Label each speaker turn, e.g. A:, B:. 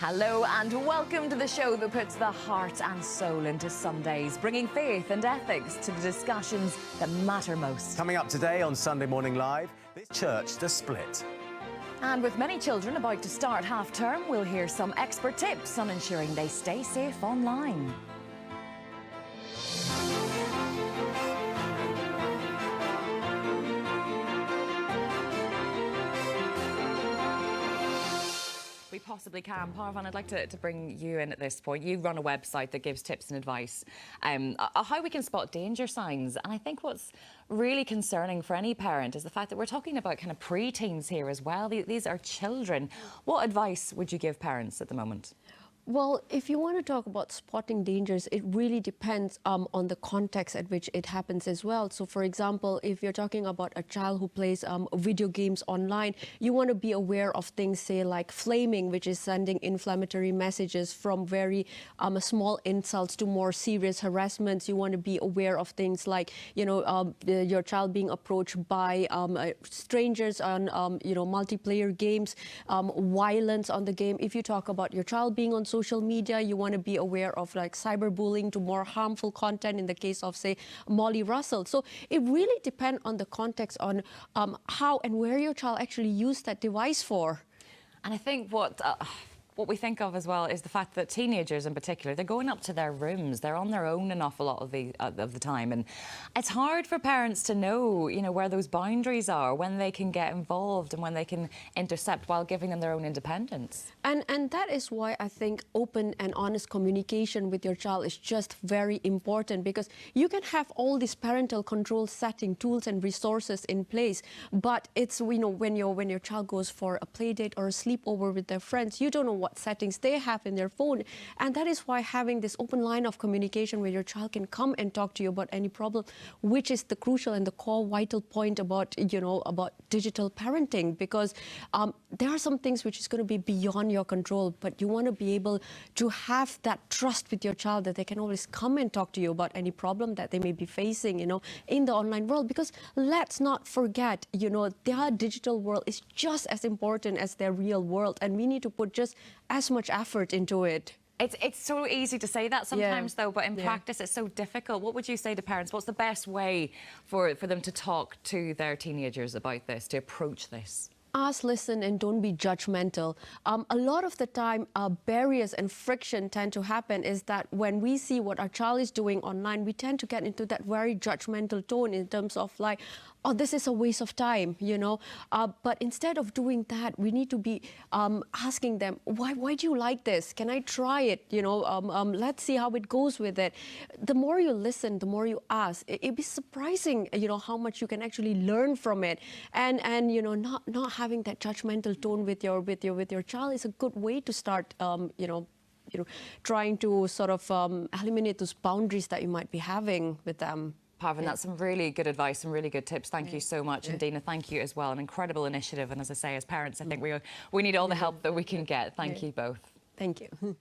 A: Hello and welcome to the show that puts the heart and soul into Sundays, bringing faith and ethics to the discussions that matter most.
B: Coming up today on Sunday Morning Live, this church to split.
A: And with many children about to start half-term, we'll hear some expert tips on ensuring they stay safe online. We possibly can. Parven, I'd like to bring you in at this point. You run a website that gives tips and advice on how we can spot danger signs. And I think what's really concerning for any parent is the fact that we're talking about kind of pre-teens here as well. These are children. What advice would you give parents at the moment?
C: Well, if you want to talk about spotting dangers, it really depends on the context at which it happens as well. So, for example, if you're talking about a child who plays video games online, you want to be aware of things, say, like flaming, which is sending inflammatory messages from very small insults to more serious harassments. You want to be aware of things like, your child being approached by strangers on, multiplayer games, violence on the game. If you talk about your child being on social media, you want to be aware of like cyberbullying to more harmful content in the case of, say, Molly Russell. So it really depends on the context on how and where your child actually used that device for.
A: And I think what we think of as well is the fact that teenagers in particular, they're going up to their rooms. They're on their own an awful lot of the time. And it's hard for parents to know, where those boundaries are, when they can get involved and when they can intercept while giving them their own independence.
C: And that is why I think open and honest communication with your child is just very important, because you can have all these parental control setting tools and resources in place, but it's, when your child goes for a play date or a sleepover with their friends, you don't know what settings they have in their phone. And that is why having this open line of communication where your child can come and talk to you about any problem, which is the crucial and the core vital point about, about digital parenting, because there are some things which is going to be beyond your control, but you want to be able to have that trust with your child that they can always come and talk to you about any problem that they may be facing, in the online world. Because let's not forget, their digital world is just as important as their real world, and we need to put just as much effort into it.
A: It's so easy to say that sometimes, though, but in practice it's so difficult. What would you say to parents? What's the best way for them to talk to their teenagers about this, to approach this?
C: Ask, listen, and don't be judgmental. A lot of the time, barriers and friction tend to happen is that when we see what our child is doing online, we tend to get into that very judgmental tone in terms of like, oh, this is a waste of time, But instead of doing that, we need to be asking them, why do you like this? Can I try it? Let's see how it goes with it. The more you listen, the more you ask, it'd be surprising, how much you can actually learn from it. And not having that judgmental tone with your child is a good way to start, trying to sort of eliminate those boundaries that you might be having with them.
A: Parven, that's some really good advice, some really good tips. Thank you so much. And Dina, thank you as well. An incredible initiative. And as I say, as parents, I think we need all the help that we can get. Thank you both.
C: Thank you.